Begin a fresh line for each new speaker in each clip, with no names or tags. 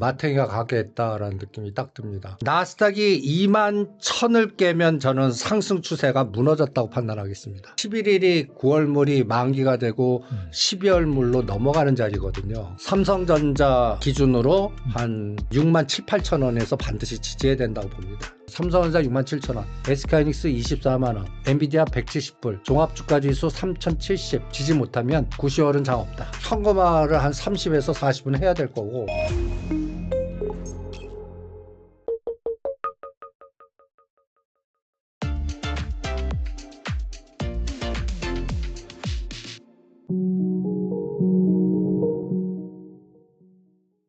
마탱이가 가게했다라는 느낌이 딱 듭니다. 나스닥이 21,000을 깨면 저는 상승 추세가 무너졌다고 판단하겠습니다. 11일이 9월물이 만기가 되고 12월물로 넘어가는 자리거든요. 삼성전자 기준으로 한 67,000~8,000원에서 반드시 지지해야 된다고 봅니다. 삼성전자 67,000원, SK하이닉스 24만원, 엔비디아 170불, 종합주가지수 3070 지지 못하면 9~10월은 장 없다. 현금화를 한 30에서 40은 해야 될 거고.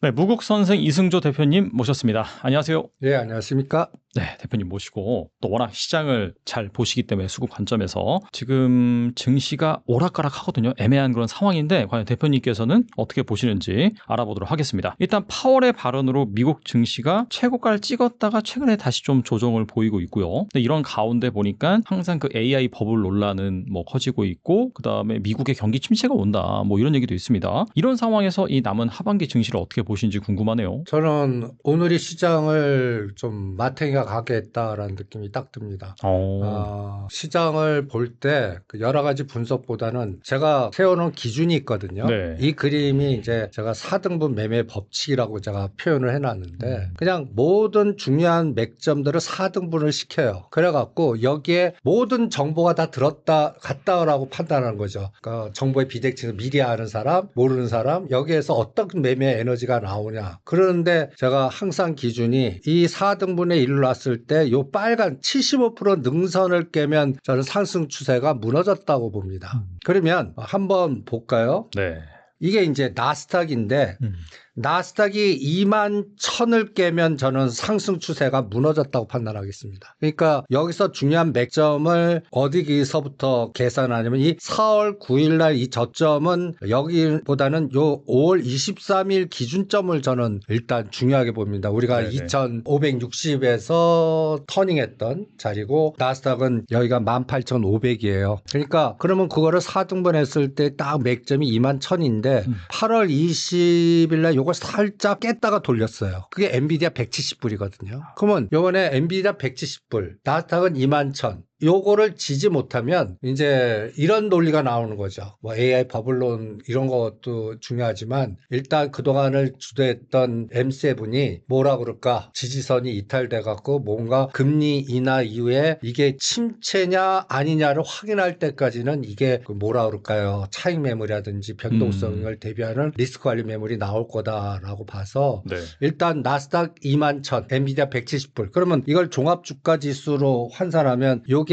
네, 무국선생 이승조 대표님 모셨습니다. 안녕하세요.
네, 안녕하십니까?
네, 대표님 모시고 또 워낙 시장을 잘 보시기 때문에 수급 관점에서 지금 증시가 오락가락 하거든요. 애매한 그런 상황인데 과연 대표님께서는 어떻게 보시는지 알아보도록 하겠습니다. 일단 파월의 발언으로 미국 증시가 최고가를 찍었다가 최근에 다시 좀 조정을 보이고 있고요. 근데 이런 가운데 보니까 항상 그 AI 버블 논란은 뭐 커지고 있고 그다음에 미국의 경기 침체가 온다 뭐 이런 얘기도 있습니다. 이런 상황에서 이 남은 하반기 증시를 어떻게 보시는지 궁금하네요.
저는 오늘이 시장을 좀 마탱이가 가게 했다라는 느낌이 딱 듭니다. 시장을 볼 때 여러 가지 분석보다는 제가 세워놓은 기준이 있거든요.
네.
이 그림이 이제 제가 4등분 매매 법칙이라고 제가 표현을 해놨는데 그냥 모든 중요한 맥점들을 4등분을 시켜요. 그래갖고 여기에 모든 정보가 다 들었다 갔다라고 판단하는 거죠. 그러니까 정보의 비대칭을 미리 아는 사람, 모르는 사람, 여기에서 어떤 매매 에너지가 나오냐. 그러는데 제가 항상 기준이 이 4등분의 1로 놨을 때 요 빨간 75% 능선을 깨면 저는 상승 추세가 무너졌다고 봅니다. 그러면 한번 볼까요?
네.
이게 이제 나스닥인데 나스닥이 21,000을 깨면 저는 상승 추세가 무너졌다고 판단하겠습니다. 그러니까 여기서 중요한 맥점을 어디서부터 계산하냐면 이 4월 9일 날 이 저점은 여기보다는 요 5월 23일 기준점을 저는 일단 중요하게 봅니다. 우리가 2,560에서 터닝했던 자리고 나스닥은 여기가 18,500이에요. 그러니까 그러면 그거를 4등분 했을 때 딱 맥점이 21,000인데 8월 20일 날 요걸 살짝 깼다가 돌렸어요. 그게 엔비디아 170불이거든요. 그러면 요번에 엔비디아 170불, 나스닥은 21,000. 요거를 지지 못하면 이제 이런 논리가 나오는 거죠. 뭐 AI 버블론 이런 것도 중요하지만 일단 그동안을 주도했던 M7이 뭐라 그럴까? 지지선이 이탈돼 갖고 뭔가 금리 인하 이후에 이게 침체냐 아니냐를 확인할 때까지는 이게 뭐라 그럴까요? 차익 매물이라든지 변동성을 대비하는 리스크 관리 매물이 나올 거다라고 봐서
네.
일단 나스닥 21,000, 엔비디아 170불. 그러면 이걸 종합 주가 지수로 환산하면 요게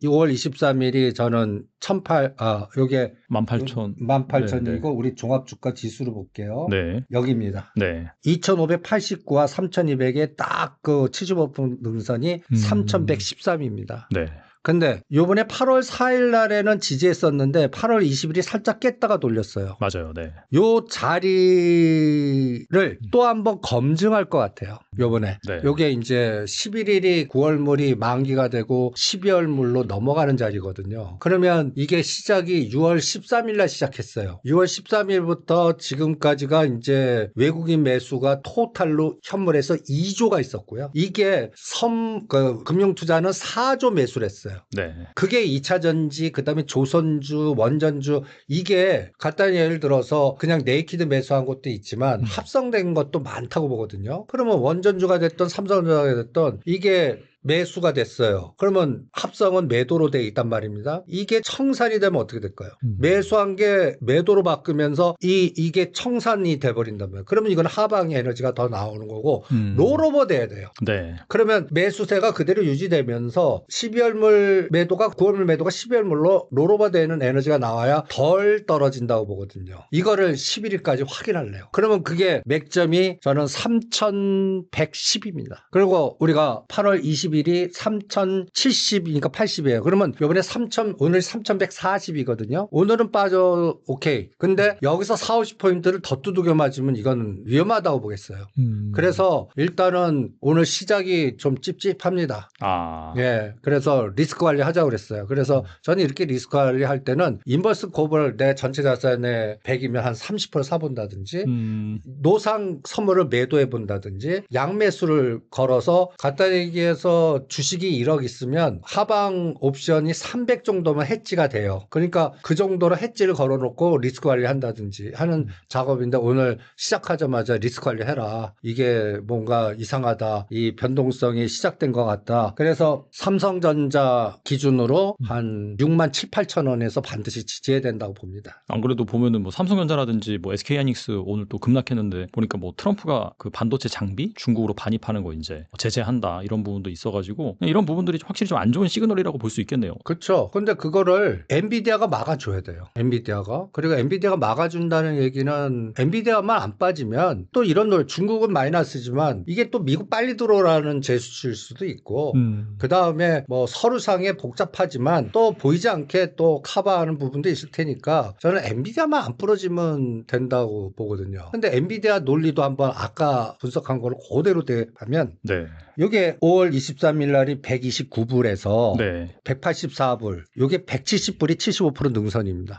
5월 23일이 저는 요게 18,000이고 우리 종합주가 지수로 볼게요.
네.
여기입니다.
네.
2,589와 3,200에 딱 그 75% 능선이 3,113입니다.
네.
근데 요번에 8월 4일 날에는 지지했었는데 8월 20일이 살짝 깼다가 돌렸어요.
맞아요. 네.
요 자리를 또 한번 검증할 것 같아요. 요번에.
네.
요게 이제 11일이 9월물이 만기가 되고 12월물로 넘어가는 자리거든요. 그러면 이게 시작이 6월 13일 날 시작했어요. 6월 13일부터 지금까지가 이제 외국인 매수가 토탈로 현물에서 2조가 있었고요. 이게 금융투자는 4조 매수를 했어요.
네.
그게 2차 전지, 그 다음에 조선주, 원전주, 이게 간단히 예를 들어서 그냥 네이키드 매수한 것도 있지만 합성된 것도 많다고 보거든요. 그러면 원전주가 됐던 삼성전자가 됐던 이게 매수가 됐어요. 그러면 합성은 매도로 돼 있단 말입니다. 이게 청산이 되면 어떻게 될까요? 매수한 게 매도로 바꾸면서 이게 청산이 돼버린다면 그러면 이건 하방의 에너지가 더 나오는 거고 롤오버 돼야 돼요.
네.
그러면 매수세가 그대로 유지되면서 12월물 매도가 9월물 매도가 12월물로 롤오버 되는 에너지가 나와야 덜 떨어진다고 보거든요. 이거를 11일까지 확인할래요. 그러면 그게 맥점이 저는 3,110입니다. 그리고 우리가 8월 22일 50일이 3,070이니까 80이에요. 그러면 이번에 오늘 3,140이거든요. 오늘은 빠져 오케이. 근데 여기서 4, 50포인트를 더 두들겨 맞으면 이건 위험하다고 보겠어요. 그래서 일단은 오늘 시작이 좀 찝찝합니다.
아.
예. 그래서 리스크 관리 하자고 그랬어요. 그래서 저는 이렇게 리스크 관리 할 때는 인버스 곱을 내 전체 자산의 100이면 한 30% 사본다든지 노상 선물을 매도해 본다든지 양매수를 걸어서 갖다 얘기해서 주식이 1억 있으면 하방 옵션이 300 정도면 해지가 돼요. 그러니까 그 정도로 해지를 걸어놓고 리스크 관리한다든지 하는 작업인데 오늘 시작하자마자 리스크 관리해라. 이게 뭔가 이상하다. 이 변동성이 시작된 것 같다. 그래서 삼성전자 기준으로 한 6만 7, 8천 원에서 반드시 지지해야 된다고 봅니다.
안 그래도 보면은 뭐 삼성전자라든지 뭐 SK하이닉스 오늘 또 급락했는데 보니까 뭐 트럼프가 그 반도체 장비 중국으로 반입하는 거 이제 제재한다 이런 부분도 있어가지고 이런 부분들이 확실히 좀 안 좋은 시그널이라고 볼 수 있겠네요.
그렇죠. 근데 그거를 엔비디아가 막아줘야 돼요. 엔비디아가. 그리고 엔비디아가 막아준다는 얘기는 엔비디아만 안 빠지면 또 이런 중국은 마이너스지만 이게 또 미국 빨리 들어오라는 제스처일 수도 있고 그 다음에 뭐 서류상에 복잡하지만 또 보이지 않게 또 커버하는 부분도 있을 테니까 저는 엔비디아만 안 부러지면 된다고 보거든요. 근데 엔비디아 논리도 한번 아까 분석한 거를 그대로 대하면
네.
이게 5월 23일 날이 129불에서
네.
184불, 이게 170불이 75% 능선입니다.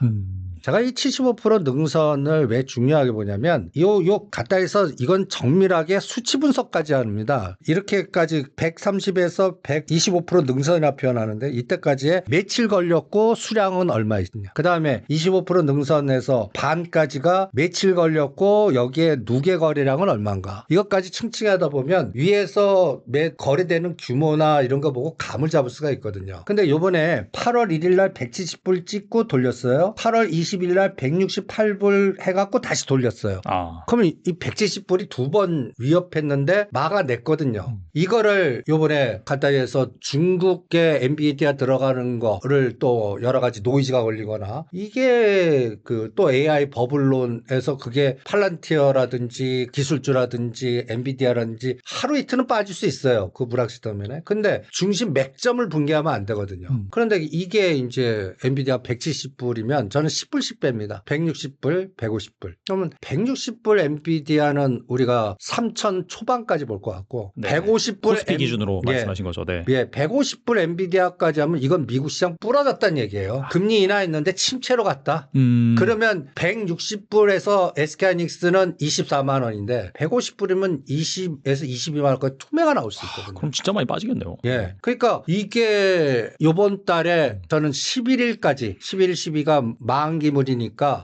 제가 이 75% 능선을 왜 중요하게 보냐면 요 가까이서 이건 정밀하게 수치 분석까지 합니다. 이렇게까지 130에서 125% 능선이라 표현하는데 이때까지의 며칠 걸렸고 수량은 얼마 있냐. 그다음에 25% 능선에서 반까지가 며칠 걸렸고 여기에 누계 거래량은 얼마인가. 이것까지 층층하다 보면 위에서 매 거래되는 규모나 이런 거 보고 감을 잡을 수가 있거든요. 근데 요번에 8월 1일 날 170불 찍고 돌렸어요. 8월 20일 날 168불 해갖고 다시 돌렸어요. 그러면 이 170불이 두 번 위협했는데 막아냈거든요. 이거를 요번에 간단히해서 중국계 엔비디아 들어가는 거를 또 여러 가지 노이즈가 걸리거나 이게 그 또 AI 버블론에서 그게 팔란티어라든지 기술주라든지 엔비디아라든지 하루 이틀은 빠질 수 있어요. 그 불확실성면에. 근데 중심 맥점을 붕괴하면 안 되거든요. 그런데 이게 이제 엔비디아 170불이면 저는 10불씩 뺍니다. 160불, 150불. 그러면 160불 엔비디아는 우리가 3천 초반까지 볼 것 같고
네.
150불
코스피 기준으로 말씀하신 거죠. 네.
예, 150불 엔비디아까지 하면 이건 미국 시장 부러졌다는 얘기예요. 금리 인하했는데 침체로 갔다. 그러면 160불에서 SK하이닉스는 24만 원인데 150불이면 20에서 22만 원까지 투매가 나올 수 있거든요.
그럼 진짜 많이 빠지겠네요.
예. 그러니까 이게 이번 달에 저는 11일까지 11일 12가 만기물이니까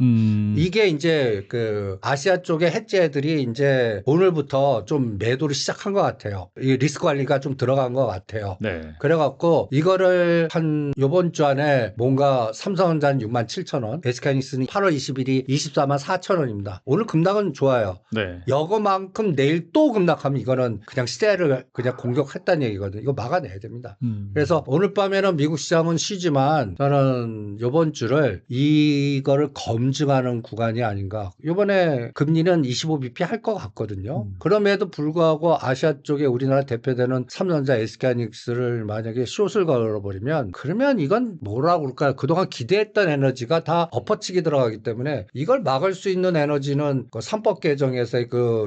이게 이제 그 아시아 쪽의 해제들이 이제 오늘부터 좀 매도를 시작한 것 같아요. 이 리스크 관리가 좀 들어간 것 같아요.
네.
그래갖고 이거를 한 이번 주 안에 뭔가 삼성전자는 6만 7천 원, SK하이닉스는 8월 20일이 24만 4천 원입니다. 오늘 급락은 좋아요.
네.
이거만큼 내일 또 급락하면 이거는 그냥 시대를 그냥 공격했다는 얘기거든요. 이거 막아내야 됩니다. 그래서 오늘 밤에는 미국 시장은 쉬지만 저는 이번 주를 이거를 검증하는 구간이 아닌가. 이번에 금리는 25bp 할 것 같거든요. 그럼에도 불구하고 아시아 쪽에 우리나라 대표되는 삼성전자, SK하이닉스를 만약에 숏을 걸어버리면 그러면 이건 뭐라고 그럴까요? 그동안 기대했던 에너지가 다 엎어치기 들어가기 때문에 이걸 막을 수 있는 에너지는 그 3법 개정에서의 그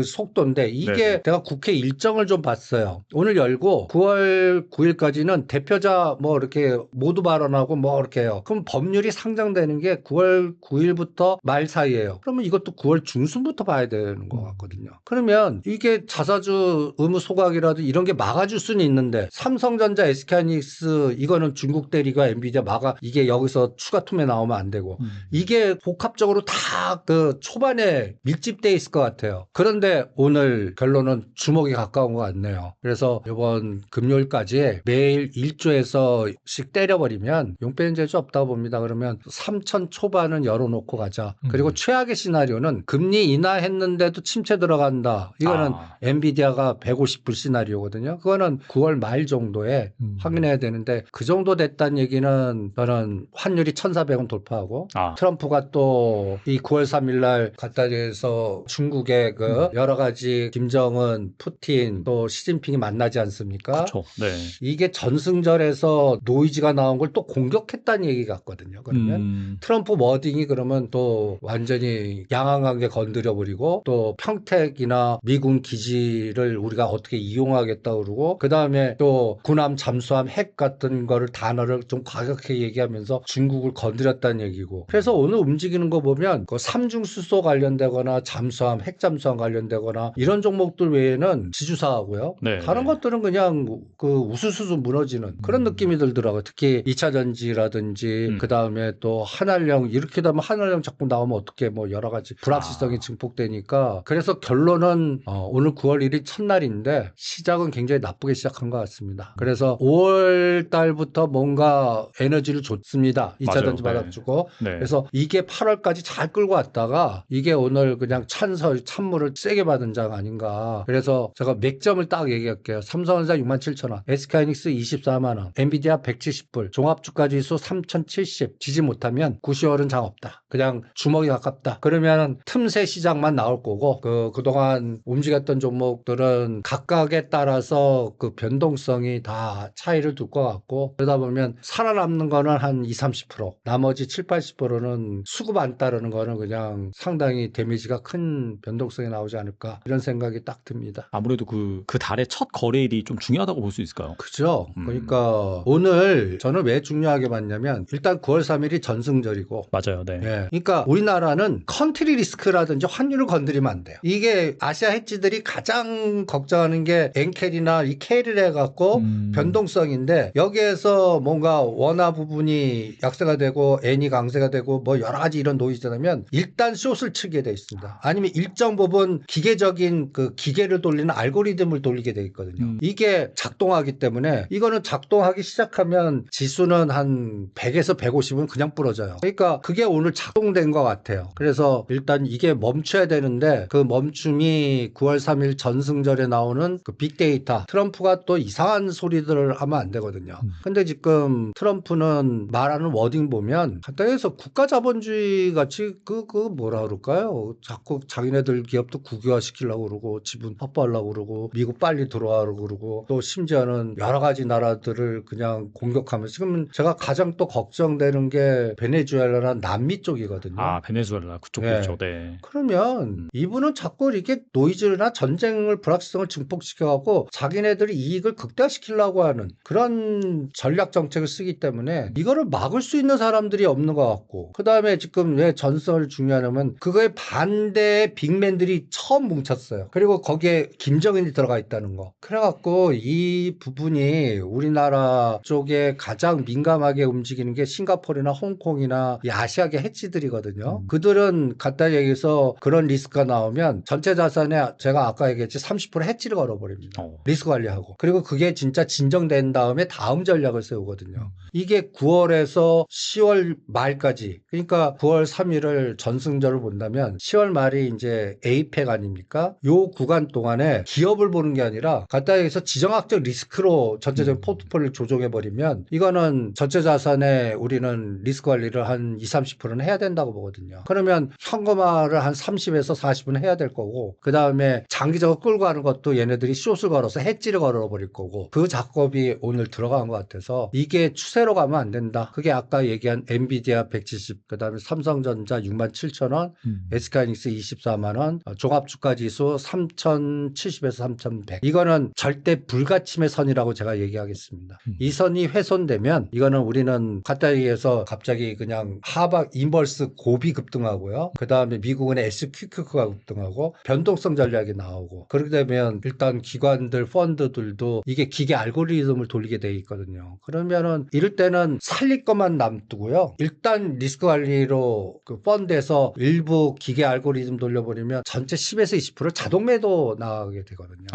속도인데 이게
네네.
내가 국회 일정을 좀 봤어요. 오늘 열고 9월 9일까지는 대표자 뭐 이렇게 모두 발언하고 뭐 이렇게 해요. 그럼 법률이 상정되는 게 9월 9일부터 말 사이예요. 그러면 이것도 9월 중순부터 봐야 되는 것 같거든요. 그러면 이게 자사주 의무 소각이라도 이런 게 막아줄 수는 있는데 삼성전자, SK하이닉스 이거는 중국 대리가 엔비디아 막아 이게 여기서 추가 투매 나오면 안 되고 이게 복합적으로 다 그 초반에 밀집돼 있을 것 같아요. 그런데 오늘 결론은 주목이 가까운 것 같네요. 그래서 이번 금요일까지 매일 1조에서씩 때려버리면 용 빼는 재주 없다고 봅니다. 그러면 3, 3천 초반은 열어놓고 가자. 그리고 최악의 시나리오는 금리 인하했는데도 침체 들어간다. 이거는 엔비디아가 150불 시나리오거든요. 그거는 9월 말 정도에 확인해야 되는데 그 정도 됐다는 얘기는 저는 환율이 1,400원 돌파하고 트럼프가 또 이 9월 3일 날 갖다 대서 중국의 그 여러 가지 김정은, 푸틴 또 시진핑이 만나지 않습니까?
그렇죠. 네.
이게 전승절에서 노이즈가 나온 걸 또 공격했다는 얘기 같거든요. 그러면 트럼프 워딩이 그러면 또 완전히 양앙하게 건드려버리고 또 평택이나 미군 기지를 우리가 어떻게 이용하겠다 그러고 그다음에 또 군함 잠수함 핵 같은 거를 단어를 좀 과격하게 얘기하면서 중국을 건드렸다는 얘기고 그래서 오늘 움직이는 거 보면 그 삼중수소 관련되거나 잠수함 핵 잠수함 관련되거나 이런 종목들 외에는 지주사하고요.
네,
다른 것들은 그냥 그 우수수수 무너지는 그런 느낌이 들더라고요. 특히 2차 전지라든지 그다음에 또 한알령 이렇게 되면 한알령 자꾸 나오면 어떻게 뭐 여러 가지 불확실성이 증폭되니까 그래서 결론은 오늘 9월 1일 첫날인데 시작은 굉장히 나쁘게 시작한 것 같습니다. 그래서 5월 달부터 뭔가 에너지를 줬습니다. 2차 전지 받아주고 그래서 이게 8월까지 잘 끌고 왔다가 이게 오늘 그냥 찬물을 세게 받은 장 아닌가. 그래서 제가 맥점을 딱 얘기할게요. 삼성전자 67,000원, SK하이닉스 24만원, 엔비디아 170불, 종합주가지수 3,070 지지 못하면 9,10월은 장 없다. 그냥 주먹이 가깝다. 그러면 틈새 시장만 나올 거고 그동안 움직였던 종목들은 각각에 따라서 그 변동성이 다 차이를 둘 것 같고 그러다 보면 살아남는 거는 한 20-30% 나머지 70-80%는 수급 안 따르는 거는 그냥 상당히 데미지가 큰 변동성이 나오지 않을까 이런 생각이 딱 듭니다.
아무래도 그 달의 첫 거래일이 좀 중요하다고 볼 수 있을까요?
그죠. 그러니까 오늘 저는 왜 중요하게 봤냐면 일단 9월 3일이 전승절이고
맞아요. 네.
그러니까 우리나라는 컨트리 리스크라든지 환율을 건드리면 안 돼요. 이게 아시아 헤지들이 가장 걱정하는 게 엔켈이나 이 캐리를 해갖고 변동성인데 여기에서 뭔가 원화 부분이 약세가 되고 엔이 강세가 되고 뭐 여러 가지 이런 노이즈라면 일단 숏을 치게 돼 있습니다. 아니면 일정 부분 기계적인 그 기계를 돌리는 알고리즘을 돌리게 돼 있거든요. 이게 작동하기 때문에 이거는 작동하기 시작하면 지수는 한 100에서 150은 그냥 부러져요. 그러니까 그게 오늘 작동된 것 같아요. 그래서 일단 이게 멈춰야 되는데 그 멈춤이 9월 3일 전승절에 나오는 그 빅데이터 트럼프가 또 이상한 소리들을 하면 안 되거든요. 근데 지금 트럼프는 말하는 워딩 보면 간단히 해서 국가자본주의 같이 그 뭐라 그럴까요? 자꾸 자기네들 기업도 국유화 시키려고 그러고 지분 확보하려고 그러고 미국 빨리 들어와라고 그러고 또 심지어는 여러 가지 나라들을 그냥 공격하면서 지금 제가 가장 또 걱정되는 게 베네수엘라나 남미 쪽이거든요.
베네수엘라 그쪽도 있죠. 네.
그러면 이분은 자꾸 이렇게 노이즈나 전쟁을 불확실성을 증폭시켜갖고 자기네들이 이익을 극대화시키려고 하는 그런 전략 정책을 쓰기 때문에 이거를 막을 수 있는 사람들이 없는 것 같고 그 다음에 지금 왜 전선을 중요하냐면 그거에 반대의 빅맨들이 처음 뭉쳤어요. 그리고 거기에 김정은이 들어가 있다는 거. 그래갖고 이 부분이 우리나라 쪽에 가장 민감하게 움직이는 게 싱가포르나 홍콩이나 이 아시아계 해치들이거든요. 그들은 간단히 얘기해서 그런 리스크가 나오면 전체 자산에 제가 아까 얘기했지 30% 해치를 걸어버립니다. 리스크 관리하고. 그리고 그게 진짜 진정된 다음에 다음 전략을 세우거든요. 이게 9월에서 10월 말까지 그러니까 9월 3일을 전승절을 본다면 10월 말이 이제 에이펙 아닙니까? 요 구간 동안에 기업을 보는 게 아니라 간단히 해서 지정학적 리스크로 전체적인 포트폴리오를 조정해버리면 이거는 전체 자산에 우리는 리스크 관리를 한 20-30%는 해야 된다고 보거든요. 그러면 현금화를 한 30에서 40은 해야 될 거고 그 다음에 장기적으로 끌고 가는 것도 얘네들이 숏을 걸어서 해지를 걸어버릴 거고 그 작업이 오늘 들어간 것 같아서 이게 추세로 가면 안 된다. 그게 아까 얘기한 엔비디아 170, 그 다음에 삼성전자 67,000원, SK하이닉스 24만원, 종합주가지수 3,070에서 3,100. 이거는 절대 불가침의 선이라고 제가 얘기하겠습니다. 이 선이 훼손되면 이거는 우리는 간단히 얘기해서 갑자기 그냥 하박 인버스 고비 급등하고요. 그 다음에 미국은 SQQ가 급등하고 변동성 전략이 나오고 그렇게 되면 일단 기관들 펀드들도 이게 기계 알고리즘을 돌리게 돼 있거든요. 그러면은 이럴 때는 살릴 것만 남두고요. 일단 리스크 관리로 그 펀드에서 일부 기계 알고리즘 돌려버리면 전체 10에서 20% 자동 매도 나가게 되거든요.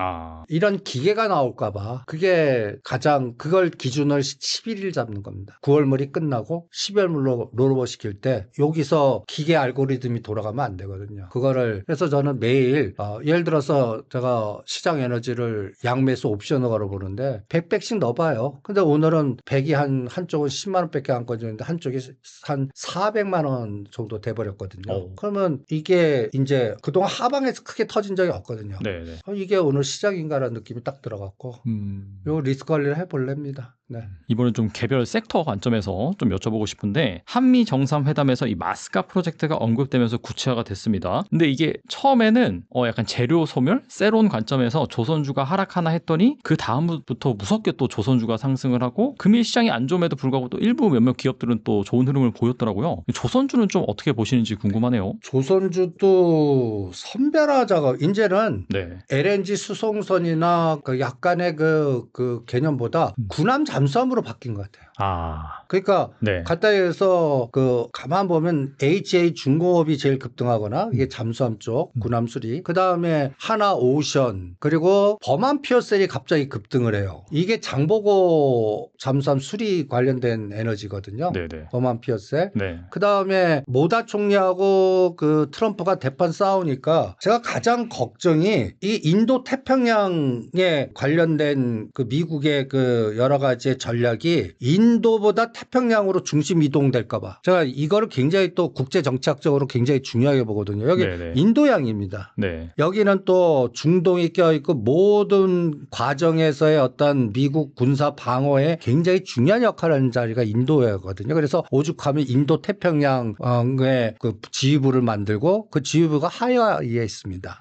이런 기계가 나올까봐 그게 가장 그걸 기준을 11일 잡는 겁니다. 9월물이 끝나고 12월물로 롤오버 시킬 때 여기서 기계 알고리즘이 돌아가면 안 되거든요. 그거를 그래서 저는 매일 예를 들어서 제가 시장 에너지를 양매수 옵션을 걸어보는데 100씩 넣어봐요. 근데 오늘은 100이 한쪽은 10만 원밖에 안 꺼지는데 한쪽이 한 400만 원 정도 돼버렸거든요.
오.
그러면 이게 이제 그동안 하방에서 크게 터진 적이 없거든요.
네네.
이게 오늘 시작인가라는 느낌이 딱 들어갔고 요 리스크 관리를 해볼랍니다. 네.
이번엔 좀 개별 섹터 관점에서 좀 여쭤보고 싶은데 한미 정상회담에서 이 마스카 프로젝트가 언급되면서 구체화가 됐습니다. 근데 이게 처음에는 약간 재료 소멸, 세론 관점에서 조선주가 하락하나 했더니 그 다음부터 무섭게 또 조선주가 상승을 하고 금일 시장이 안 좋음에도 불구하고 또 일부 몇몇 기업들은 또 좋은 흐름을 보였더라고요. 조선주는 좀 어떻게 보시는지 궁금하네요.
조선주도 선별하자가 이제는
네.
LNG 수송선이나 그 약간의 그 개념보다 군함 잠수함으로 바뀐 것 같아요.
아.
그러니까
네.
간단히 해서 가만 보면 HA 중공업이 제일 급등하거나 이게 잠수함 쪽 군함 수리, 그 다음에 하나 오션, 그리고 범한 피어셀이 갑자기 급등을 해요. 이게 장보고 잠수함 수리 관련된 에너지거든요.
네네.
범한 피어셀.
네.
그 다음에 모다 총리하고 그 트럼프가 대판 싸우니까 제가 가장 걱정이 이 인도 태평양에 관련된 그 미국의 그 여러 가지 전략이 인도보다 태평양으로 중심 이동될까봐 제가 이거를 굉장히 또 국제 정치학적으로 굉장히 중요하게 보거든요. 여기
네네.
인도양입니다.
네.
여기는 또 중동이 껴있고 모든 과정에서의 어떤 미국 군사 방어에 굉장히 중요한 역할을 하는 자리가 인도였거든요. 그래서 오죽하면 인도 태평양의 그 지휘부를 만들고 그 지휘부가 하와이에 있습니다.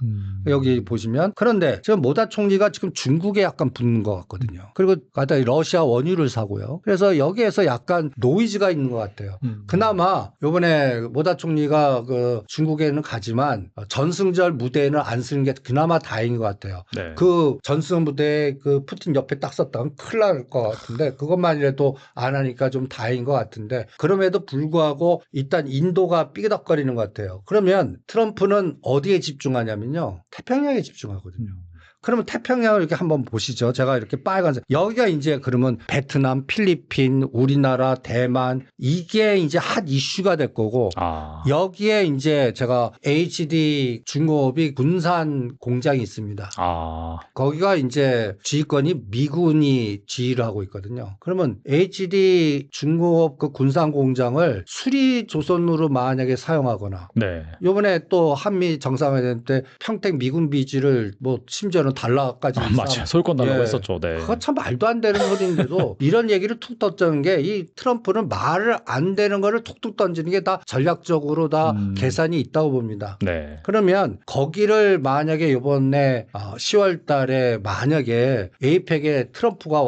여기 보시면 그런데 지금 모다 총리가 지금 중국에 약간 붙는 것 같거든요. 그리고 가다가 러시아 원유를 사고요. 그래서 여기에서 약간 노이즈가 있는 것 같아요. 그나마 이번에 모다 총리가 그 중국에는 가지만 전승절 무대에는 안 쓰는 게 그나마 다행인 것 같아요.
네.
그 전승 무대에 그 푸틴 옆에 딱 썼다면 큰일 날 것 같은데 그것만이라도 안 하니까 좀 다행인 것 같은데 그럼에도 불구하고 일단 인도가 삐그덕거리는 것 같아요. 그러면 트럼프는 어디에 집중하냐면요. 태평양에 집중하거든요. 그러면 태평양을 이렇게 한번 보시죠. 제가 이렇게 빨간색. 여기가 이제 그러면 베트남, 필리핀, 우리나라, 대만 이게 이제 핫 이슈가 될 거고
아.
여기에 이제 제가 HD 중공업이 군산 공장이 있습니다.
아.
거기가 이제 지휘권이 미군이 지휘를 하고 있거든요. 그러면 HD 중공업 그 군산 공장을 수리 조선으로 만약에 사용하거나
네.
요번에 또 한미 정상회담 때 평택 미군 비지를 뭐 심지어는 달러까지
맞아요. 소유권 달라고
예.
했었죠. 네.
그거 참 말도 안 되는 소리인데도 이런 얘기를 툭 던지는 게 이 트럼프는 말을 안 되는 거를 툭툭 던지는 게 다 전략적으로 다 계산이 있다고 봅니다.
네.
그러면 거기를 만약에 이번에 10월 달에 만약에 에이펙에 트럼프가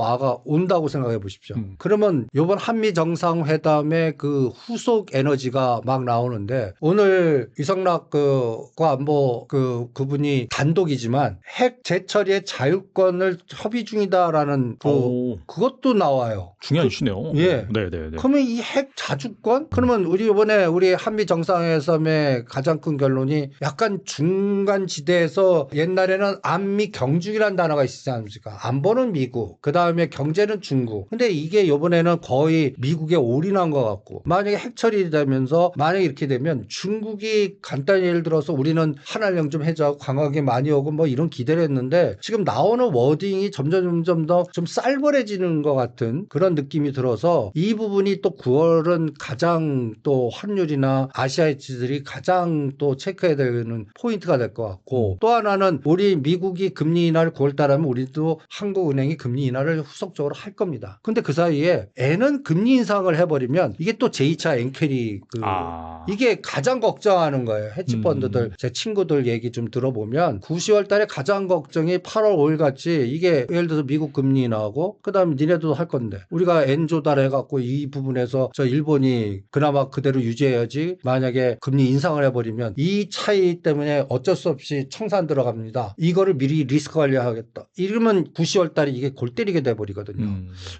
온다고 생각해 보십시오. 그러면 이번 한미 정상회담의 그 후속 에너지가 막 나오는데 오늘 이성락 그분이 단독이지만 핵 재처리의 자유권을 협의 중이다라는 그것도 나와요.
중요한 이슈네요.
예.
네네네.
그러면 이 핵 자주권? 그러면 이번에 우리 한미 정상회담의 가장 큰 결론이 약간 중간 지대에서 옛날에는 안미 경중이라는 단어가 있지 않습니까? 안보는 미국, 그 다음에 경제는 중국. 근데 이게 이번에는 거의 미국에 올인한 것 같고 만약에 핵 처리되면서 만약에 이렇게 되면 중국이 간단히 예를 들어서 우리는 한한령 좀 해줘 관광객 많이 오고 뭐 이런 기대를 했는데 지금 나오는 워딩이 점점 더 좀 쌀벌해지는 것 같은 그런 느낌이 들어서 이 부분이 또 9월은 가장 또 환율이나 아시아 이치들이 가장 또 체크해야 되는 포인트가 될 것 같고 또 하나는 우리 미국이 금리 인하를 9월 달에 하면 우리도 한국은행이 금리 인하를 후속적으로 할 겁니다. 근데 그 사이에 N은 금리 인상을 해버리면 이게 또 제2차 엔캐리 이게 가장 걱정하는 거예요. 헤지펀드들 제 친구들 얘기 좀 들어보면 9, 10월 달에 가장 걱정이 8월 5일 같이 이게 예를 들어서 미국 금리 인하하고 그다음에 니네도 할 건데 우리가 N 조달해갖고 이 부분에서 저 일본이 그나마 그대로 유지해야지 만약에 금리 인상을 해버리면 이 차이 때문에 어쩔 수 없이 청산 들어갑니다. 이거를 미리 리스크 관리하겠다. 이러면 9, 10월 달에 이게 골 때리게 돼버리거든요.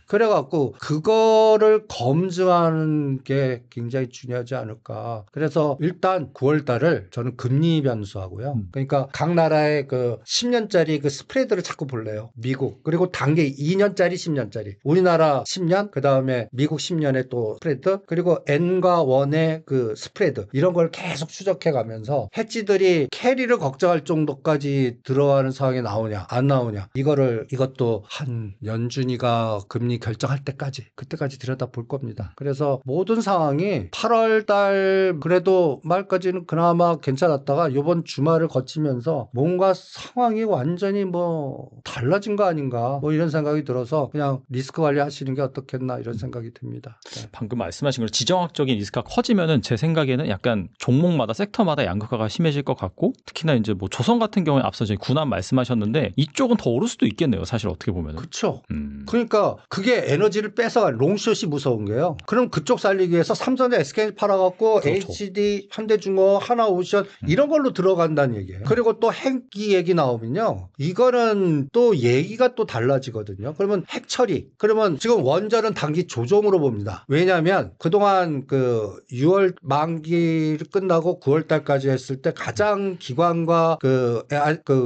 그래갖고 그거를 검증하는 게 굉장히 중요하지 않을까. 그래서 일단 9월 달을 저는 금리 변수하고요. 그러니까 각 나라의 그 10년짜리 10년짜리 그 스프레드를 자꾸 볼래요. 미국. 그리고 단기 2년짜리 10년짜리. 우리나라 10년, 그 다음에 미국 10년의 또 스프레드, 그리고 N과 1의 그 스프레드. 이런 걸 계속 추적해 가면서 해지들이 캐리를 걱정할 정도까지 들어가는 상황이 나오냐, 안 나오냐. 이것도 한 연준이가 금리 결정할 때까지, 그때까지 들여다볼 겁니다. 그래서 모든 상황이 8월 달 그래도 말까지는 그나마 괜찮았다가 이번 주말을 거치면서 뭔가 상황이 완전히 뭐 달라진 거 아닌가 뭐 이런 생각이 들어서 그냥 리스크 관리하시는 게 어떻겠나 이런 생각이 듭니다. 네.
방금 말씀하신 걸 지정학적인 리스크가 커지면은 제 생각에는 약간 종목마다 섹터마다 양극화가 심해질 것 같고 특히나 이제 뭐 조선 같은 경우에 앞서 저희 군함 말씀하셨는데 이쪽은 더 오를 수도 있겠네요. 사실 어떻게 보면은.
그렇죠. 그러니까 그게 에너지를 뺏어가 롱숏이 무서운 게요. 그럼 그쪽 살리기 위해서 삼성전자 SK 팔아갖고
그렇죠.
HD, 현대중공업, 하나오션 이런 걸로 들어간다는 얘기예요. 그리고 또 핵이 얘기 나오면요. 이거는 또 얘기가 또 달라지거든요. 그러면 핵 처리. 그러면 지금 원전은 단기 조정으로 봅니다. 왜냐하면 그동안 그 6월 만기를 끝나고 9월 달까지 했을 때 가장 기관과 그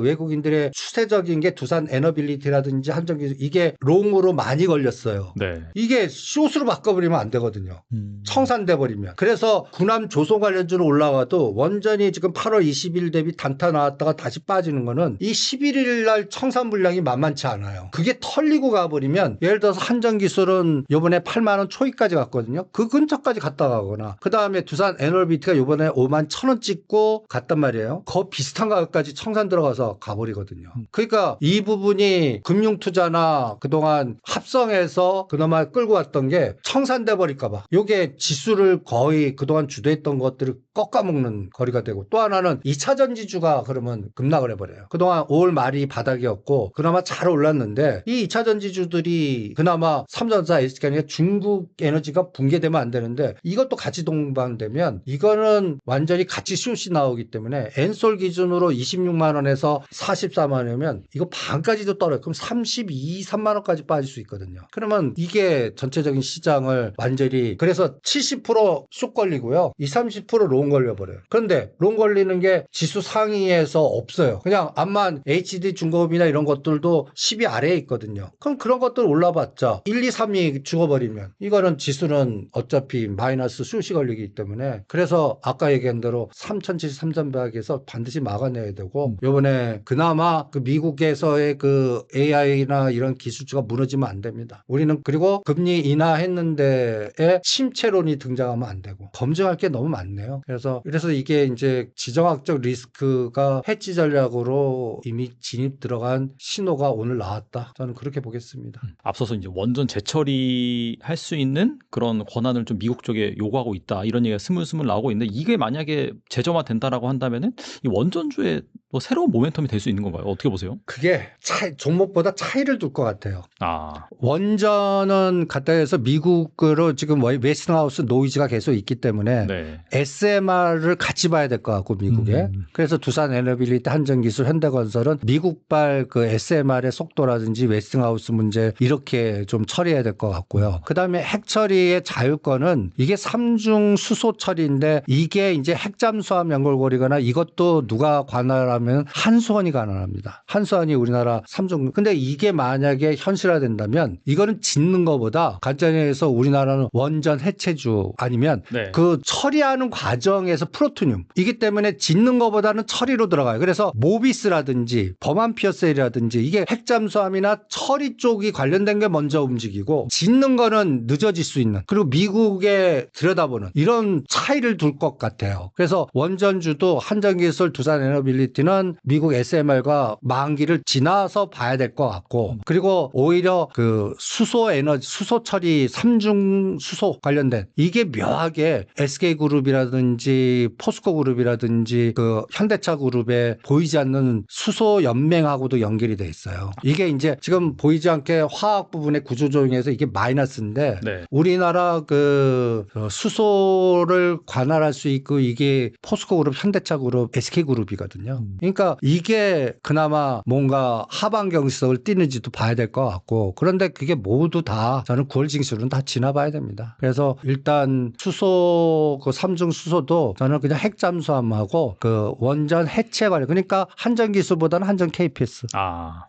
외국인들의 추세적인 게 두산 에너빌리티라든지 한전기술 이게 롱으로 많이 걸렸어요.
네.
이게 숏으로 바꿔버리면 안 되거든요. 청산돼 버리면. 그래서 군함 조선 관련주로 올라가도 원전이 지금 8월 20일 대비 단타 나왔다가 다시 빠지는 거는 이 11일 날 청산 물량이 만만치 않아요. 그게 털리고 가버리면 예를 들어서 한전기술은 요번에 8만 원 초이까지 갔거든요. 그 근처까지 갔다 가거나 그 다음에 두산 에너비티가 요번에 5만 1,000원 찍고 갔단 말이에요. 거 비슷한 가격까지 청산 들어가서 가버리거든요. 그러니까 이 부분이 금융투자나 그동안 합성해서 그나마 끌고 왔던 게 청산돼 버릴까 봐. 요게 지수를 거의 그동안 주도했던 것들을 꺾어먹는 거리가 되고 또 하나는 2차 전지주가 그러면 급락을 해버려요. 그동안 5월 말이 바닥이었고 그나마 잘 올랐는데 이 2차 전지주들이 그나마 삼성전자, SK가 중국 에너지가 붕괴되면 안 되는데 이것도 같이 동반되면 이거는 완전히 같이 숏이 나오기 때문에 엔솔 기준으로 26만 원에서 44만 원이면 이거 반까지도 떨어요. 그럼 32, 3만 원까지 빠질 수 있거든요. 그러면 이게 전체적인 시장을 완전히 그래서 70%숏 걸리고요. 20, 30%롱 걸려버려요. 그런데 롱 걸리는 게 지수 상위에서 없어요. 그냥 암만 HD 중공업이나 이런 것들도 10위 아래에 있거든요. 그럼 그런 것들 올라봤자 1, 2, 3위 죽어버리면 이거는 지수는 어차피 마이너스 숏이 걸리기 때문에 그래서 아까 얘기한 대로 3,700, 3,100에서 반드시 막아내야 되고 요번에 그나마 그 미국에서의 그 AI나 이런 기술주가 무너지면 안 됩니다. 우리는 그리고 금리 인하했는데에 침체론이 등장하면 안 되고 검증할 게 너무 많네요. 그래서 이게 이제 지정학적 리스크가 해지 전략으로 이미 진입 들어간 신호가 오늘 나왔다. 저는 그렇게 보겠습니다.
앞서서 이제 원전 재처리할 수 있는 그런 권한을 좀 미국 쪽에 요구하고 있다. 이런 얘기가 스물스물 나오고 있는데 이게 만약에 제정화 된다라고 한다면은 이 원전주에 뭐 새로운 모멘텀이 될 수 있는 건가요? 어떻게 보세요?
그게 종목보다 차이를 둘 것 같아요.
아,
원전은 갖다 해서 미국으로 지금 웨스팅하우스 노이즈가 계속 있기 때문에
네.
SMR을 같이 봐야 될 것 같고 미국에. 그래서 두산 에너빌리티, 한전기술, 현대건설은 미국발 그 SMR의 속도라든지 웨스팅하우스 문제 이렇게 좀 처리해야 될 것 같고요. 그다음에 핵 처리의 자율권은 이게 3중 수소 처리인데 이게 이제 핵 잠수함 연결고리거나 이것도 누가 관할하면 한수원이 관할합니다. 한수원이 우리나라 3중. 근데 이게 만약에 현실화된다면 이거는 짓는 것보다 간단히 해서 우리나라는 원전 해체주 아니면
네.
그 처리하는 과정에서 플루토늄 이기 때문에 짓는 것보다는 처리로 들어가요. 그래서 모비스라든지 버만피어셀이라든지 이게 핵잠수함이나 처리 쪽이 관련된 게 먼저 움직이고 짓는 거는 늦어질 수 있는 그리고 미국에 들여다보는 이런 차이를 둘 것 같아요. 그래서 원전주도 한전기술, 두산에너빌리티는 미국 SMR과 만기를 지나서 봐야 될 것 같고 그리고 오히려 그 수소 에너지 수소 처리 3중 수소 관련된 이게 묘하게 SK그룹이라든지 포스코그룹이라든지 그 현대차 그룹에 보이지 않는 수소 연맹하고도 연결이 돼 있어요. 이게 이제 지금 보이지 않게 화학 부분의 구조조정에서 이게 마이너스인데
네.
우리나라 그 수소를 관할할 수 있고 이게 포스코그룹, 현대차그룹, SK그룹이거든요. 그러니까 이게 그나마 뭔가 하반 경직성을 띠는지도 봐야 될 것 같고 그런데 그게 모두 다 저는 9월 징수는 다 지나봐야 됩니다. 그래서 일단 수소 그 3중 수소 앞으로도 저는 그냥 핵 잠수함하고 그 원전 해체 관련 그러니까 한전 기술보다는 한전 KPS.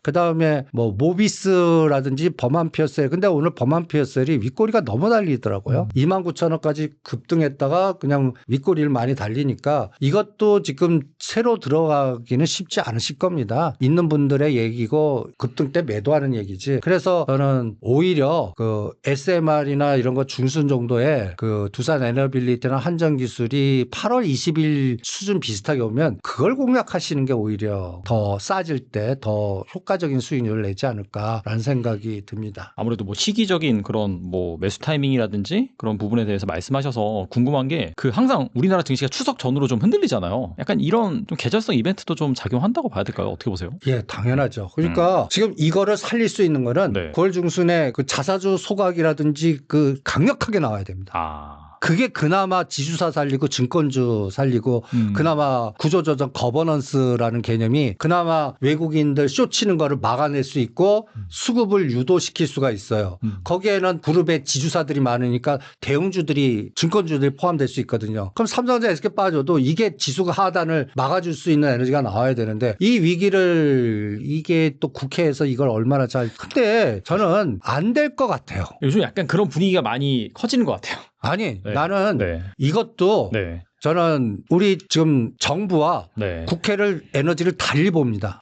그다음에 뭐 모비스라든지 범한 피어셀. 근데 오늘 범한 피어셀이 윗꼬리가 너무 달리더라고요. 29,000원까지 급등했다가 그냥 윗꼬리를 많이 달리니까 이것도 지금 새로 들어가기는 쉽지 않으실 겁니다. 있는 분들의 얘기고 급등 때 매도하는 얘기지. 그래서 저는 오히려 그 SMR이나 이런 거 중순 정도의 그 두산 에너빌리티나 한전 기술이 8월 20일 수준 비슷하게 오면 그걸 공략하시는 게 오히려 더 싸질 때 더 효과적인 수익률을 내지 않을까라는 생각이 듭니다.
아무래도 뭐 시기적인 그런 뭐 매수 타이밍이라든지 그런 부분에 대해서 말씀하셔서 궁금한 게 그 항상 우리나라 증시가 추석 전으로 좀 흔들리잖아요. 약간 이런 좀 계절성 이벤트도 좀 작용한다고 봐야 될까요? 어떻게 보세요?
예, 당연하죠. 그러니까 지금 이거를 살릴 수 있는 거는
네.
9월 중순에 그 자사주 소각이라든지 그 강력하게 나와야 됩니다. 그게 그나마 지주사 살리고 증권주 살리고 그나마 구조조정 거버넌스라는 개념이 그나마 외국인들 쇼치는 거를 막아낼 수 있고 수급을 유도시킬 수가 있어요. 거기에는 그룹의 지주사들이 많으니까 대형주들이 증권주들이 포함될 수 있거든요. 그럼 삼성전자 SK 빠져도 이게 지수가 하단을 막아줄 수 있는 에너지가 나와야 되는데 이 위기를 이게 또 국회에서 이걸 얼마나 잘 근데 저는 안 될 것 같아요.
요즘 약간 그런 분위기가 많이 커지는 것 같아요.
아니
네.
나는
네.
이것도
네.
저는 우리 지금 정부와
네.
국회를 에너지를 달리 봅니다.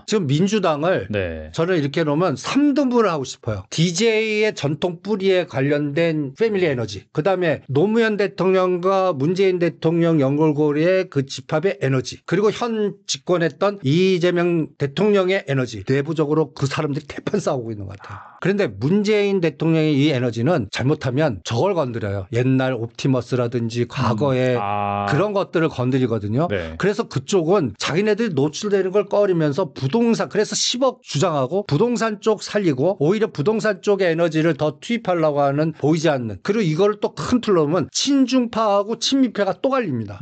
지금 민주당을
네.
저는 이렇게 놓으면 3등분을 하고 싶어요. DJ의 전통 뿌리에 관련된 패밀리 에너지. 그다음에 노무현 대통령과 문재인 대통령 연결고리의 그 집합의 에너지. 그리고 현 집권했던 이재명 대통령의 에너지. 내부적으로 그 사람들이 대판 싸우고 있는 것 같아요. 그런데 문재인 대통령의 이 에너지는 잘못하면 저걸 건드려요. 옛날 옵티머스라든지 과거에 그런 것들을 건드리거든요.
네.
그래서 그쪽은 자기네들이 노출되는 걸 꺼리면서 부동산 그래서 10억 주장하고 부동산 쪽 살리고 오히려 부동산 쪽의 에너지를 더 투입하려고 하는 보이지 않는 그리고 이걸 또 큰 틀로 보면 친중파하고 친미파가 또 갈립니다.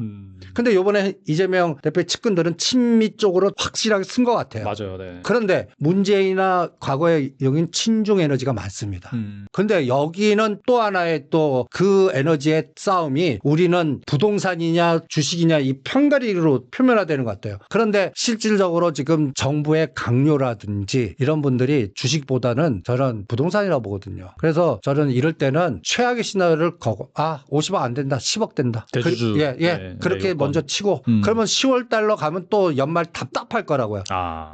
근데 이번에 이재명 대표의 측근들은 친미 쪽으로 확실하게 쓴 것 같아요.
맞아요. 네.
그런데 문재인이나 과거에 여긴 친중 에너지가 많습니다. 그런데 여기는 또 하나의 또 그 에너지의 싸움이 우리는 부동산이냐 주식이냐 이 편가리로 표면화되는 것 같아요. 그런데 실질적으로 지금 정부의 강요라든지 이런 분들이 주식보다는 저는 부동산이라고 보거든요. 그래서 저는 이럴 때는 최악의 시나리오를 50억 안 된다. 10억 된다.
대주주.
네, 그렇게 먼저 치고 그러면 10월 달로 가면 또 연말 답답할 거라고요.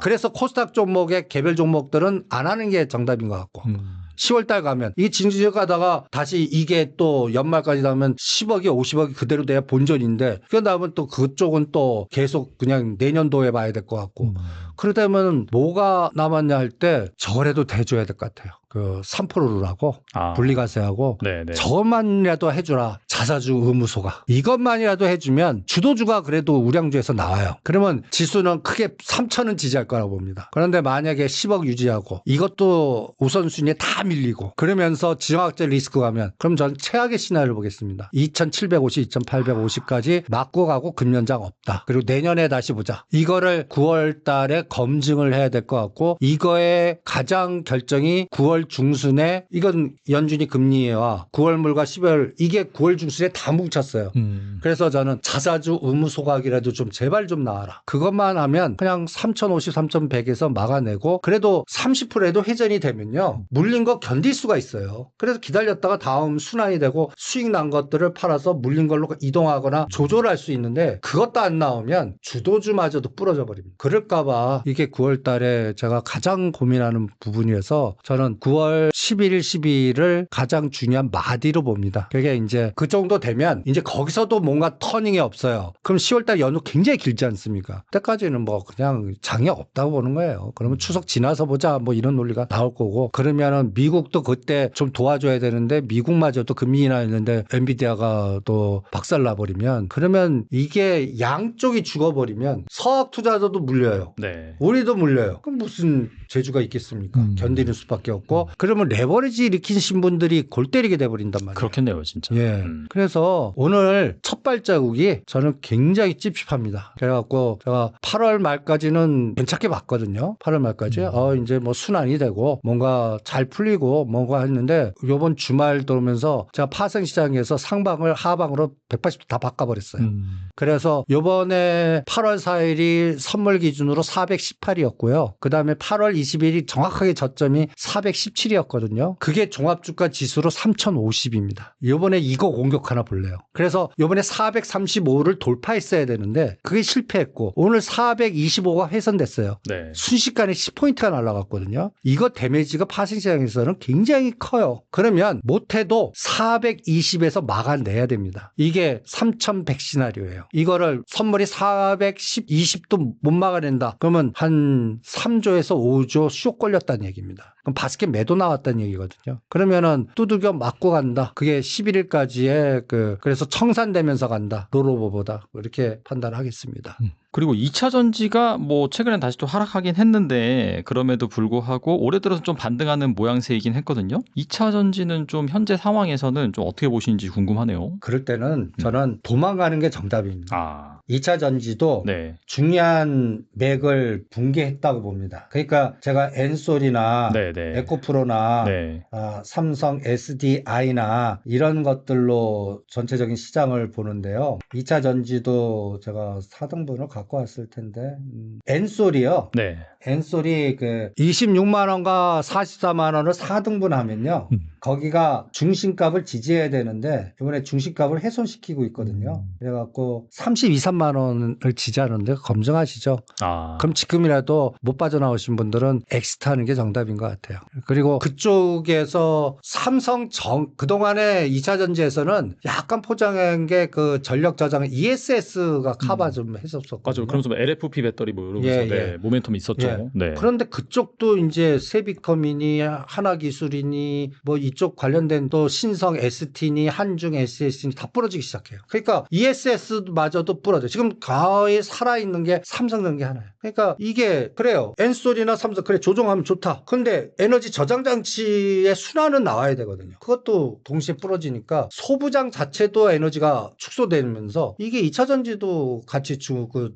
그래서 코스닥 종목의 개별 종목들은 안 하는 게 정답인 것 같고 10월 달 가면 이 진지적 가다가 다시 이게 또 연말까지 가면 10억이 50억이 그대로 돼야 본전인데 그다음은 또 그쪽은 또 계속 그냥 내년도에 봐야 될 것 같고 그러다면 뭐가 남았냐 할 때 저거라도 대줘야 될 것 같아요. 그 3%라고 분리과세하고 저것만이라도 해주라. 자사주 의무소가. 이것만이라도 해주면 주도주가 그래도 우량주에서 나와요. 그러면 지수는 크게 3천은 지지할 거라고 봅니다. 그런데 만약에 10억 유지하고 이것도 우선순위에 다 밀리고 그러면서 지정학적 리스크 가면 그럼 저는 최악의 시나리오를 보겠습니다. 2,750, 2,850까지 맞고 가고 금연장 없다. 그리고 내년에 다시 보자. 이거를 9월 달에 검증을 해야 될 것 같고 이거의 가장 결정이 9월 중순에 이건 연준이 금리와 9월물과 12월 이게 9월 중순에 다 뭉쳤어요. 그래서 저는 자사주 의무 소각이라도 좀 제발 좀 나와라. 그것만 하면 그냥 3,050, 3,100에서 막아내고 그래도 30%에도 회전이 되면요. 물린 거 견딜 수가 있어요. 그래서 기다렸다가 다음 순환이 되고 수익 난 것들을 팔아서 물린 걸로 이동하거나 조절할 수 있는데 그것도 안 나오면 주도주마저도 부러져 버립니다. 그럴까 봐 이게 9월 달에 제가 가장 고민하는 부분이어서 저는 9월 11일, 12일을 가장 중요한 마디로 봅니다. 그게 이제 그 정도 되면 이제 거기서도 뭔가 터닝이 없어요. 그럼 10월달 연휴 굉장히 길지 않습니까? 그때까지는 뭐 그냥 장이 없다고 보는 거예요. 그러면 추석 지나서 보자 뭐 이런 논리가 나올 거고 그러면은 미국도 그때 좀 도와줘야 되는데 미국마저도 금리 인하했는데 엔비디아가 또 박살나버리면 그러면 이게 양쪽이 죽어버리면 서학 투자자도 물려요.
네. 네.
우리도 물려요. 그럼 무슨 재주가 있겠습니까? 견디는 수밖에 없고 그러면 레버리지 일으키신 분들이 골 때리게 돼버린단 말이에요.
그렇겠네요, 진짜.
예. 그래서 오늘 첫 발자국이 저는 굉장히 찝찝합니다. 그래갖고 제가 8월 말까지는 괜찮게 봤거든요. 8월 말까지. 이제 뭐 순환이 되고 뭔가 잘 풀리고 뭔가 했는데 요번 주말 들어오면서 제가 파생시장에서 상방을 하방으로 180도 다 바꿔버렸어요. 그래서 요번에 8월 4일이 선물 기준으로 418이었고요. 그 다음에 8월 20일이 정확하게 저점이 417이었거든요. 그게 종합주가 지수로 3050입니다. 요번에 이거 공격 하나 볼래요. 그래서 요번에 435를 돌파했어야 되는데 그게 실패했고 오늘 425가 훼손됐어요.
네.
순식간에 10포인트가 날아갔거든요. 이거 데미지가 파생시장에서는 굉장히 커요. 그러면 못해도 420에서 막아내야 됩니다. 이게 3100 시나리오예요. 이거를 선물이 410, 20도 못 막아낸다. 그러면 한 3조에서 5조 쇼 걸렸다는 얘기입니다. 그럼 바스켓 매도 나왔다는 얘기거든요. 그러면은 두들겨 맞고 간다. 그게 11일까지의 그래서 청산되면서 간다. 롤오버보다 이렇게 판단하겠습니다.
그리고 2차 전지가 뭐 최근엔 다시 좀 하락하긴 했는데 그럼에도 불구하고 올해 들어서 좀 반등하는 모양새이긴 했거든요. 2차 전지는 좀 현재 상황에서는 좀 어떻게 보시는지 궁금하네요.
그럴 때는 저는 도망가는 게 정답입니다.
아.
2차 전지도
네.
중요한 맥을 붕괴했다고 봅니다. 그러니까 제가 엔솔이나
네.
에코프로나
네.
삼성 SDI나 이런 것들로 전체적인 시장을 보는데요. 2차 전지도 제가 4등분을 갖고 왔을 텐데 엔솔이요.
네.
엔솔이 26만 원과 44만 원을 4등분 하면요. 거기가 중심값을 지지해야 되는데 이번에 중심값을 훼손시키고 있거든요. 그래갖고 32, 3만 원을 지지하는데 검증하시죠.
아.
그럼 지금이라도 못 빠져나오신 분들은 엑시트하는 게 정답인 것 같아요. 그리고 그쪽에서 삼성 그동안에 2차 전지에서는 약간 포장한 게 그 전력 저장 ESS가 커버 좀 했었었거든요.
맞아요. 그러면서 뭐 LFP 배터리 뭐 이러면서 네, 모멘텀이 있었죠.
예.
네.
그런데 그쪽도 이제 세비컴이니 하나기술이니 뭐 이쪽 관련된 또 신성 ST니 한중 SS니 다 부러지기 시작해요. 그러니까 ESS마저도 부러져. 지금 거의 살아있는 게 삼성전기 하나예요. 그러니까 이게 그래요. 엔솔이나 삼성 그래 조종하면 좋다. 근데 에너지 저장 장치의 순환은 나와야 되거든요. 그것도 동시에 부러지니까 소부장 자체도 에너지가 축소되면서 이게 2차 전지도 같이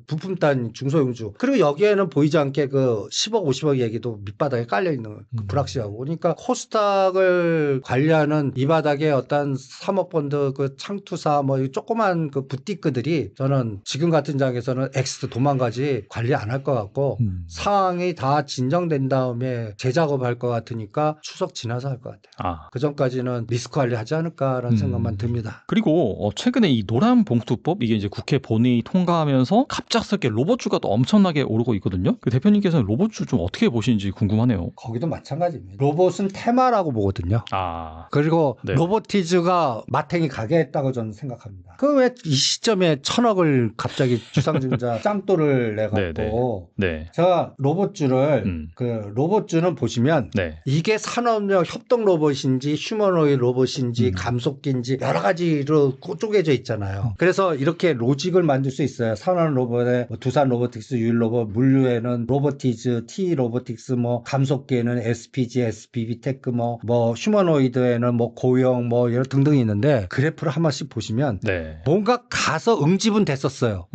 부품단 중소형주 그리고 여기에는 보이지 않게 10억 50억 얘기도 밑바닥에 깔려있는 불확실하고 그러니까 코스닥을 관리하는 이 바닥에 어떤 사모펀드 창투사 뭐 조그만 부티크들이 저는 지금 같은 장에서는 엑스트 도망가지 관리 안 할 것 같고 상황이 다 진정된 다음에 재작업할 것 같으니까 추석 지나서 할 것 같아요. 그 전까지는 리스크 관리하지 않을까라는 생각만 듭니다.
그리고 최근에 이 노란 봉투법 이게 이제 국회 본회의 통과하면서 갑작스럽게 로봇주가 또 엄청나게 오르고 있거든요. 그 대표님께서는 로봇주 좀 어떻게 보시는지 궁금하네요.
거기도 마찬가지입니다. 로봇은 테마라고 보거든요. 그리고
네.
로보티즈가 마탱이 가게 했다고 저는 생각합니다. 그 왜 이 시점에 1000억을 갑자기 주상증자 짱돌을 내갖고
네.
제가 로봇주를 로봇주는 보시면 이게 산업용 협동 로봇인지 휴머노id 로봇인지 감속기인지 여러 가지로 쪼개져 있잖아요. 그래서 이렇게 로직을 만들 수 있어요. 산업 로봇에 두산 로보틱스, 유일로봇, 물류에는 로보티즈, T 로보틱스, 뭐 감속기에는 SPG, SPV 테크, 뭐 휴머노이드에는 뭐 고용, 뭐 여러 등등이 있는데 그래프를 한 번씩 보시면 뭔가 가서 응집은 됐었어요.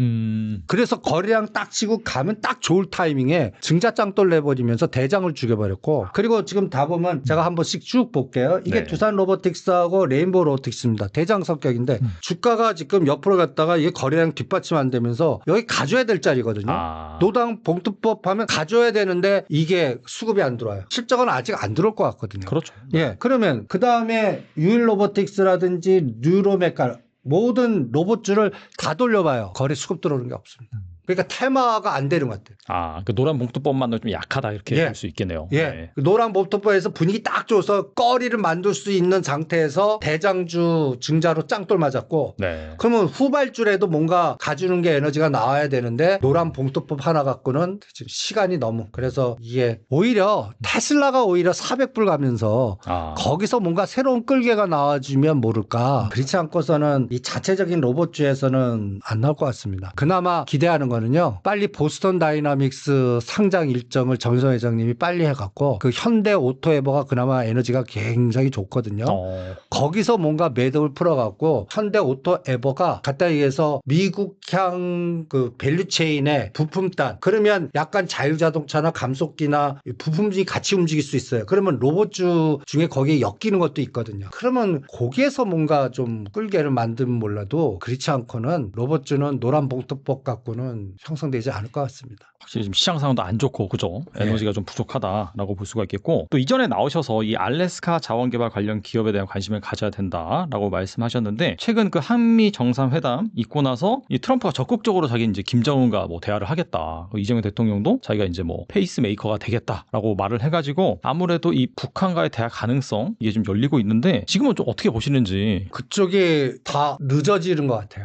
그래서 거래량 딱 치고 가면 딱 좋을 타이밍에 증자짱돌 내버리면서 대장을 죽여버렸고 그리고 지금 다 보면 제가 한 번씩 쭉 볼게요. 이게 두산 로보틱스하고 레인보우 로보틱스입니다. 대장 성격인데 주가가 지금 옆으로 갔다가 이게 거래량 뒷받침 안 되면서 여기 가져야 될 자리거든요. 노당 봉투법 하면 가져야 되는데 이게 수급이 안 들어와요. 실적은 아직 안 들어올 것 같거든요.
그렇죠.
예. 그러면 그 다음에 유일 로보틱스라든지 뉴로메카 모든 로봇주를 다 돌려봐요. 거래 수급 들어오는 게 없습니다. 그러니까 테마가 안 되는 것 같아요.
그 노란 봉투법만은 좀 약하다 이렇게 볼 수 있겠네요.
예. 노란 봉투법에서 분위기 딱 줘서 거리를 만들 수 있는 상태에서 대장주 증자로 짱돌 맞았고 그러면 후발주라도 뭔가 가주는 게 에너지가 나와야 되는데 노란 봉투법 하나 갖고는 지금 시간이 너무 그래서 이게 오히려 테슬라가 오히려 400불 가면서 거기서 뭔가 새로운 끌개가 나와주면 모를까. 그렇지 않고서는 이 자체적인 로봇주에서는 안 나올 것 같습니다. 그나마 기대하는 건 거는요. 빨리 보스턴 다이나믹스 상장 일정을 정의성 회장님이 빨리 해갖고 그 현대 오토에버가 그나마 에너지가 굉장히 좋거든요. 거기서 뭔가 매듭을 풀어갖고 현대 오토에버가 갖다 얘기해서 미국향 그 밸류체인의 부품단 그러면 약간 자율자동차나 감속기나 부품이 같이 움직일 수 있어요. 그러면 로봇주 중에 거기에 엮이는 것도 있거든요. 그러면 거기에서 뭔가 좀 끌개를 만들면 몰라도 그렇지 않고는 로봇주는 노란 봉투법 갖고는 형성되지 않을 것 같습니다.
확실히 지금 시장 상황도 안 좋고 그죠? 에너지가 좀 부족하다라고 볼 수가 있겠고 또 이전에 나오셔서 이 알래스카 자원개발 관련 기업에 대한 관심을 가져야 된다라고 말씀하셨는데 최근 그 한미 정상회담 있고 나서 이 트럼프가 적극적으로 자기 이제 김정은과 뭐 대화를 하겠다. 이재명 대통령도 자기가 이제 뭐 페이스메이커가 되겠다라고 말을 해가지고 아무래도 이 북한과의 대화 가능성 이게 좀 열리고 있는데 지금은 좀 어떻게 보시는지.
그쪽이 다 늦어지는 것 같아요.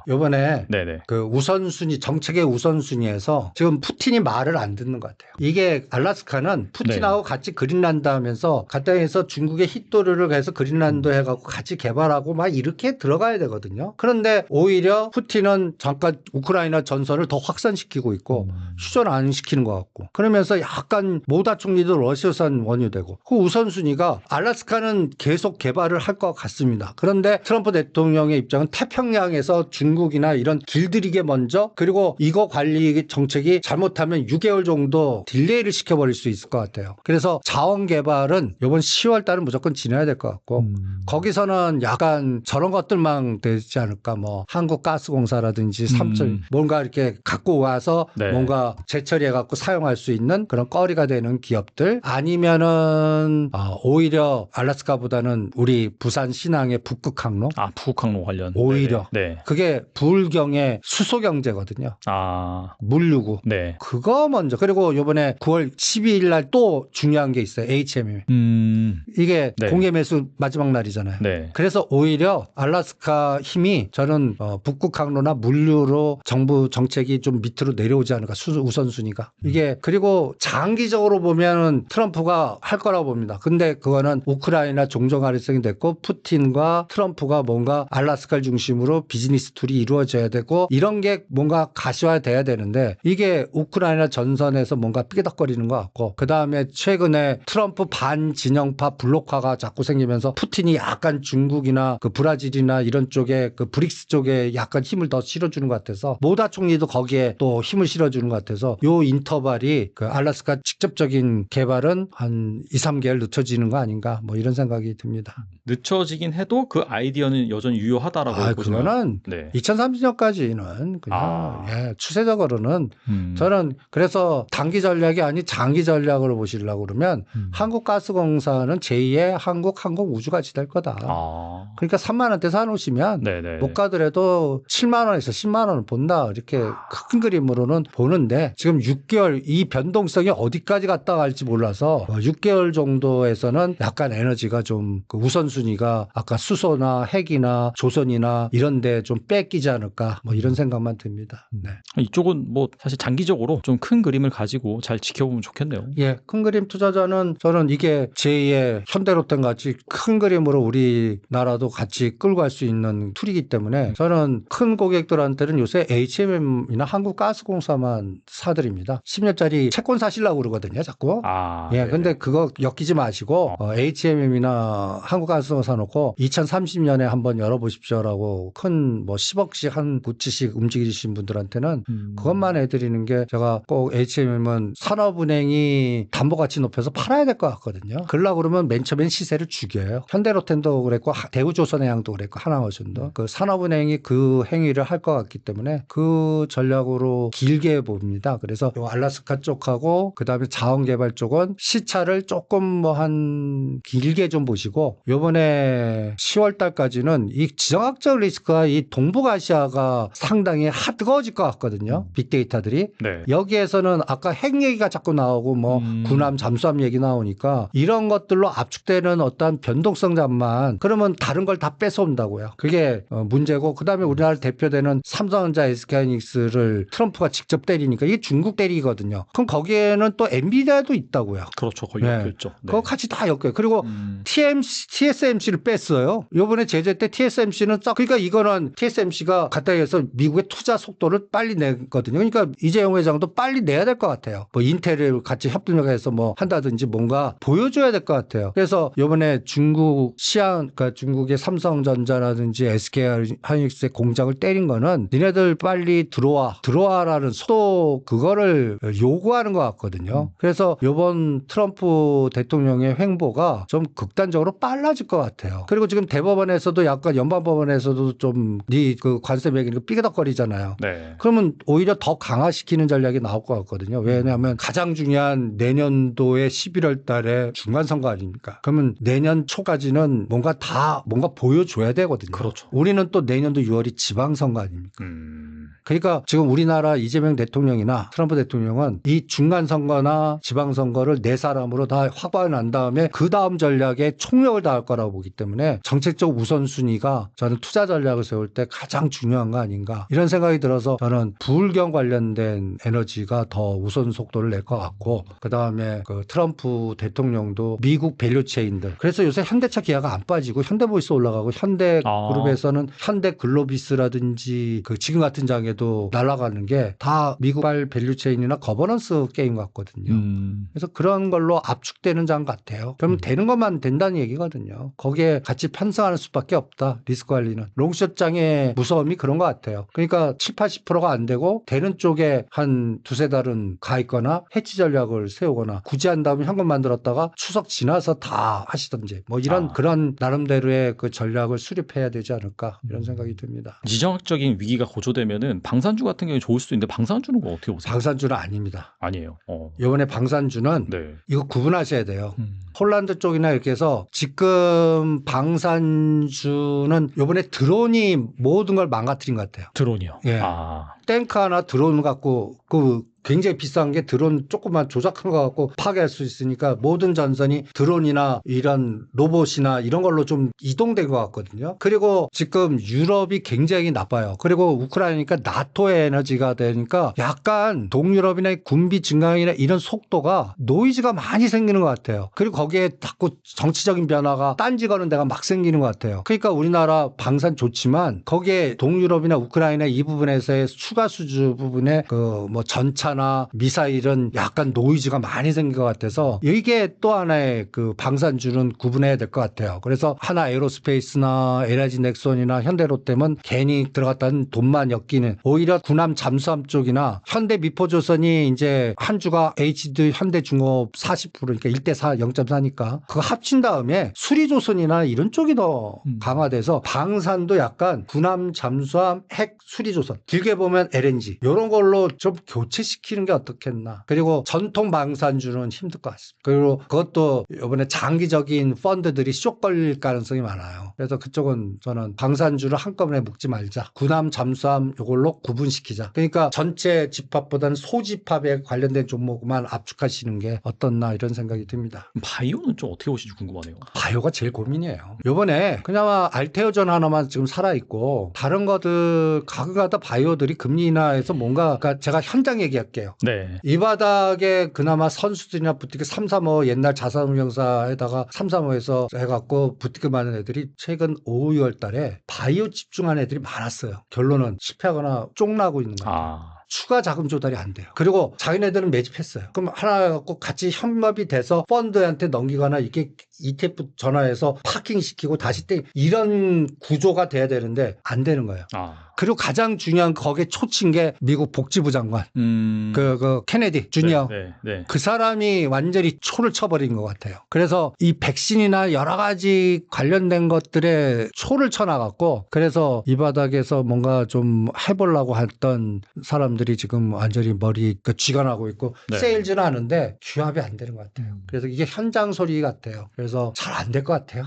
이번에
네네.
그 우선순위 정책의 우선순위에서 지금 푸틴이 말을 안 듣는 것 같아요. 이게 알라스카는 푸틴하고 같이 그린란드 하면서 가까이에서 중국의 힛도르를 해서 그린란드 해갖고 같이 개발하고 막 이렇게 들어가야 되거든요. 그런데 오히려 푸틴은 잠깐 우크라이나 전선을 더 확산시키고 있고 휴전 안 시키는 것 같고 그러면서 약간 모다 총리도 러시아산 원유되고 그 우선순위가 알라스카는 계속 개발을 할 것 같습니다. 그런데 트럼프 대통령의 입장은 태평양에서 중국이나 이런 길들이게 먼저 그리고 이거 관리 정책이 잘못하면 6개월 정도 딜레이를 시켜버릴 수 있을 것 같아요. 그래서 자원 개발은 이번 10월 달은 무조건 지나야 될 것 같고 거기서는 약간 저런 것들만 되지 않을까 뭐 한국가스공사라든지 삼촌 뭔가 이렇게 갖고 와서 뭔가 재처리해 갖고 사용할 수 있는 그런 거리가 되는 기업들 아니면은 오히려 알라스카보다는 우리 부산 신항의 북극항로
북극항로 관련
오히려
네.
그게 불경의 수소 경제거든요. 물류고 그거 먼저 그리고 이번에 9월 12일 날 또 중요한 게 있어요. HMM 이게 공개 매수 마지막 날이잖아요. 그래서 오히려 알라스카 힘이 저는 북극항로나 물류로 정부 정책이 좀 밑으로 내려오지 않을까 우선순위가 이게 그리고 장기적으로 보면은 트럼프가 할 거라고 봅니다. 근데 그거는 우크라이나 종전 가능성이 됐고 푸틴과 트럼프가 뭔가 알라스카를 중심으로 비즈니스 툴이 이루어져야 되고 이런 게 뭔가 가시화돼야 되는데 이게 우크라이나 전선에서 뭔가 삐덕거리는 것 같고 그다음에 최근에 트럼프 반진영파 블록화가 자꾸 생기면서 푸틴이 약간 중국이나 그 브라질이나 이런 쪽에 그 브릭스 쪽에 약간 힘을 더 실어주는 것 같아서 모다 총리도 거기에 또 힘을 실어주는 것 같아서 요 인터벌이 그 알라스카 직접적인 개발은 한 2, 3개월 늦춰지는 거 아닌가 뭐 이런 생각이 듭니다.
늦춰지긴 해도 그 아이디어는 여전히 유효하다라고 보시나요?
그거는 2030년까지는 그냥 추세적으로는 저는 그래서 단기 전략이 아닌 장기 전략으로 보시려고 그러면 한국가스공사는 제2의 한국우주같이 될 거다. 그러니까 3만 원대 사놓으시면 못 가더라도 7만 원에서 10만 원을 본다. 이렇게 큰 그림으로는 보는데 지금 6개월 이 변동성이 어디까지 갔다 갈지 몰라서 6개월 정도에서는 약간 에너지가 좀 그 우선순위가 아까 수소나 핵이나 조선이나 이런 데 좀 뺏기지 않을까 뭐 이런 생각만 듭니다.
이쪽은 뭐 사실 장기적으로 좀 큰 그림을 가지고 잘 지켜보면 좋겠네요.
큰 그림 투자자는 저는 이게 제2의 현대로템 같이 큰 그림으로 우리나라도 같이 끌고 갈 수 있는 툴이기 때문에 저는 큰 고객들한테는 요새 HMM이나 한국가스공사만 사드립니다. 10년짜리 채권 사시려고 그러거든요, 자꾸. 근데 그거 엮이지 마시고 HMM이나 한국가스공사 놓고 2030년에 한번 열어보십시오라고 큰 뭐 10억씩 한 구치씩 움직이신 분들한테는 그것만 해드리는 게 제가 꼭 HMM은 산업은행이 담보가치 높여서 팔아야 될 것 같거든요. 그러려고 그러면 맨 처음엔 시세를 죽여요. 현대로템도 그랬고 대우조선해양도 그랬고 하나원전도 그 산업은행이 그 행위를 할 것 같기 때문에 그 전략으로 길게 봅니다. 그래서 요 알라스카 쪽하고 그다음에 자원개발 쪽은 시차를 조금 뭐 한 길게 좀 보시고 요번에 10월 달까지는 이 지정학적 리스크가 이 동북아시아가 상당히 뜨거워질 것 같거든요. 빅데이터들이. 여기에서는 아까 핵 얘기가 자꾸 나오고 뭐 군함 잠수함 얘기 나오니까 이런 것들로 압축되는 어떤 변동성 잠만 그러면 다른 걸 다 뺏어온다고요. 그게 문제고 그다음에 우리나라 대표되는 삼성전자 SK하이닉스를 트럼프가 직접 때리니까 이게 중국 때리거든요. 그럼 거기에는 또 엔비디아도 있다고요.
그렇죠. 거기 엮여있죠.
그거 같이 다 엮여요. 그리고 TSMC를 뺐어요. 이번에 제재 때 TSMC는 그러니까 이거는 그러면 TSMC가 갖다 해서 미국의 투자 속도를 빨리 내거든요. 그러니까 이재용 회장도 빨리 내야 될 것 같아요. 뭐 인텔을 같이 협력해서 뭐 한다든지 뭔가 보여줘야 될 것 같아요. 그래서 이번에 중국 그러니까 중국의 삼성전자라든지 SK 하이닉스의 공장을 때린 거는 니네들 빨리 들어와라는 또 그거를 요구하는 것 같거든요. 그래서 이번 트럼프 대통령의 행보가 좀 극단적으로 빨라질 것 같아요. 그리고 지금 대법원에서도 약간 연방법원에서도 좀 네 그 관세 매기는 거 삐그덕거리잖아요.
네.
그러면 오히려 더 강화시키는 전략이 나올 것 같거든요. 왜냐하면 가장 중요한 내년도에 11월 달에 중간선거 아닙니까? 그러면 내년 초까지는 뭔가 보여줘야 되거든요.
그렇죠.
우리는 또 내년도 6월이 지방선거 아닙니까? 그러니까 지금 우리나라 이재명 대통령이나 트럼프 대통령은 이 중간선거나 지방선거를 네 사람으로 다 확보해 난 다음에 그 다음 전략에 총력을 다할 거라고 보기 때문에 정책적 우선순위가 저는 투자 전략을 세울 때 가장 중요한 거 아닌가 이런 생각이 들어서 저는 부울경 관련된 에너지가 더 우선 속도를 낼 것 같고 그다음에 그 트럼프 대통령도 미국 밸류체인들 그래서 요새 현대차 기아가 안 빠지고 현대모비스 올라가고 현대그룹에서는 현대글로비스라든지 그 지금 같은 장에도 날아가는 게 다 미국발 밸류체인이나 거버넌스 게임 같거든요. 그래서 그런 걸로 압축되는 장 같아요. 그러면 되는 것만 된다는 얘기거든요. 거기에 같이 편성하는 수밖에 없다. 리스크 관리는. 롱숏장의 무서움이 그런 것 같아요. 그러니까 70-80%가 안 되고 되는 쪽에 한 두세 달은 가 있거나 해치 전략을 세우거나 굳이 한다면 현금 만들었다가 추석 지나서 다 하시든지 뭐 이런 그런 나름대로의 그 전략을 수립해야 되지 않을까 이런 생각이 듭니다.
지정학적인 위기가 고조되면은 방산주 같은 경우에 좋을 수도 있는데 방산주는 거 어떻게 보세요?
방산주는 아닙니다.
아니에요.
이번에 방산주는
네.
이거 구분하셔야 돼요. 폴란드 쪽이나 이렇게 해서 지금 방산주는 이번에 드론이 모든 걸 망가뜨린 것 같아요.
드론이요.
예. 탱크 하나 드론 갖고 굉장히 비싼 게 드론 조금만 조작한 거 갖고 파괴할 수 있으니까 모든 전선이 드론이나 이런 로봇이나 이런 걸로 좀 이동된 것 같거든요. 그리고 지금 유럽이 굉장히 나빠요. 그리고 우크라이나니까 나토의 에너지가 되니까 약간 동유럽이나 군비 증강이나 이런 속도가 노이즈가 많이 생기는 것 같아요. 그리고 거기에 자꾸 정치적인 변화가 딴지 거는 데가 막 생기는 것 같아요. 그러니까 우리나라 방산 좋지만 거기에 동유럽이나 우크라이나 이 부분에서의 추가 수주 부분에 그 뭐 전차나 미사일은 약간 노이즈가 많이 생긴 것 같아서 이게 또 하나의 그 방산주는 구분해야 될 것 같아요. 그래서 하나 에어로스페이스나 LG 넥슨이나 현대로템은 괜히 들어갔다는 돈만 엮이는 오히려 군함 잠수함 쪽이나 현대 미포조선이 이제 한 주가 HD 현대중업 40% 그러니까 1대4 0.4니까 그거 합친 다음에 수리조선이나 이런 쪽이 더 강화돼서 방산도 약간 군함 잠수함 핵 수리조선 길게 보면 LNG 이런 걸로 좀 교체시키는 게 어떻겠나. 그리고 전통 방산주는 힘들 것 같습니다. 그리고 그것도 이번에 장기적인 펀드들이 쇼 걸릴 가능성이 많아요. 그래서 그쪽은 저는 방산주를 한꺼번에 묶지 말자. 군함 잠수함 이걸로 구분시키자. 그러니까 전체 집합보다는 소집합에 관련된 종목만 압축하시는 게 어떻나 이런 생각이 듭니다.
바이오는 좀 어떻게 보실지 궁금하네요.
바이오가 제일 고민이에요. 이번에 그나마 알테오전 하나만 지금 살아있고 다른 것들 가끔가다 바이오들이 금리 인하해서 뭔가 그러니까 제가 현장 얘기할게요.
네.
이 바닥에 그나마 선수들이나 부티크 335 옛날 자산운용사에다가 335에서 해갖고 부티크 많은 애들이 최근 5, 6월 달에 바이오 집중한 애들이 많았어요. 결론은 실패하거나 쪽나고 있는 거예요. 추가 자금 조달이 안 돼요. 그리고 자기네들은 매집했어요. 그럼 하나 갖고 같이 협업이 돼서 펀드한테 넘기거나 이렇게 ETF 전화해서 파킹시키고 다시 이런 구조가 돼야 되는데 안 되는 거예요. 그리고 가장 중요한 거기에 초친 게 미국 복지부 장관 그 케네디 주니어 그 사람이 완전히 초를 쳐버린 것 같아요. 그래서 이 백신이나 여러 가지 관련된 것들에 초를 쳐나갔고 그래서 이 바닥에서 뭔가 좀 해보려고 했던 사람들이 지금 완전히 머리 쥐관하고 있고 세일즈는 하는데 규합이 안 되는 것 같아요. 그래서 이게 현장 소리 같아요. 그래서 잘 안 될 것 같아요.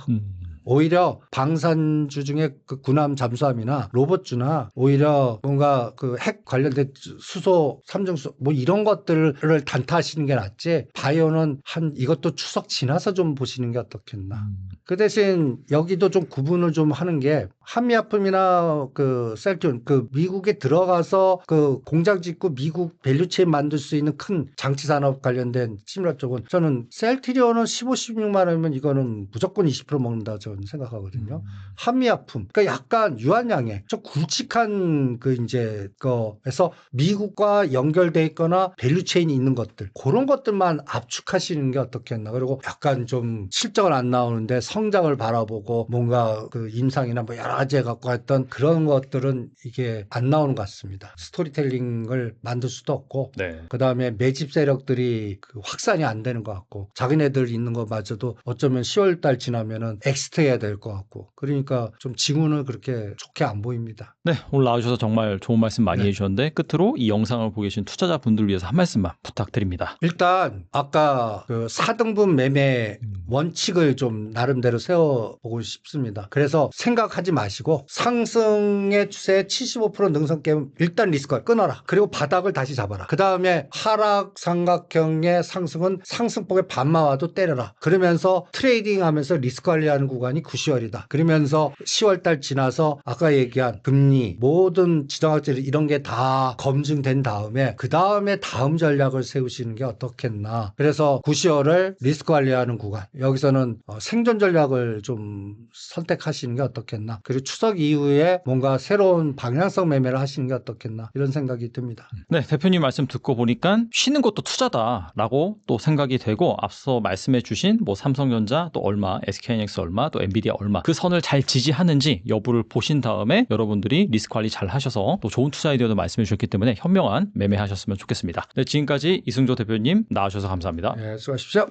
오히려 방산주 중에 그 군함 잠수함이나 로봇주나 오히려 뭔가 그 핵 관련된 수소, 삼중수 뭐 이런 것들을 단타하시는 게 낫지 바이오는 이것도 추석 지나서 좀 보시는 게 어떻겠나. 그 대신 여기도 좀 구분을 좀 하는 게 한미약품이나 그 셀트리온 그 미국에 들어가서 그 공장 짓고 미국 밸류체인 만들 수 있는 큰 장치 산업 관련된 침략 쪽은 저는 셀트리온은 15, 16만 원이면 이거는 무조건 20% 먹는다 저는 생각하거든요. 한미약품 그러니까 약간 유한양의 좀 굵직한 그 이제 거에서 미국과 연결돼 있거나 밸류체인이 있는 것들 그런 것들만 압축하시는 게 어떻겠나. 그리고 약간 좀 실적은 안 나오는데 성장을 바라보고 뭔가 그 임상이나 뭐 여러 가지 갖고 했던 그런 것들은 이게 안 나오는 것 같습니다. 스토리텔링을 만들 수도 없고
네.
그다음에 매집 세력들이 그 확산이 안 되는 것 같고 자기네들 있는 것마저도 어쩌면 10월 달 지나면은 엑스트해야 될 것 같고 그러니까 좀 지구는 그렇게 좋게 안 보입니다.
네, 오늘 나와주셔서 정말 좋은 말씀 많이
네.
해주셨는데 끝으로 이 영상을 보고 계신 투자자분들 위해서 한 말씀만 부탁드립니다.
일단 아까 그 4등분 매매 원칙을 좀 나름대로 세워보고 싶습니다. 그래서 생각하지 마시고 상승의 추세 75% 능선 깨면 일단 리스크를 끊어라. 그리고 바닥을 다시 잡아라. 그 다음에 하락 삼각형의 상승은 상승폭의 반만 와도 때려라. 그러면서 트레이딩 하면서 리스크 관리하는 구간이 9, 10월이다. 그러면서 10월달 지나서 아까 얘기한 금리 모든 지정학적 이런 게 다 검증된 다음에 그 다음에 다음 전략을 세우시는 게 어떻겠나. 그래서 9, 10월을 리스크 관리하는 구간 여기서는 생존 전략을 좀 선택하시는 게 어떻겠나. 그리고 추석 이후에 뭔가 새로운 방향성 매매를 하시는 게 어떻겠나 이런 생각이 듭니다.
네, 대표님 말씀 듣고 보니까 쉬는 것도 투자다라고 또 생각이 되고 앞서 말씀해 주신 뭐 삼성전자 또 얼마, SK하이닉스 얼마, 또 엔비디아 얼마 그 선을 잘 지지하는지 여부를 보신 다음에 여러분들이 리스크 관리 잘 하셔서 또 좋은 투자 아이디어도 말씀해 주셨기 때문에 현명한 매매하셨으면 좋겠습니다. 네, 지금까지 이승조 대표님 나와주셔서 감사합니다.
네, 수고하십시오.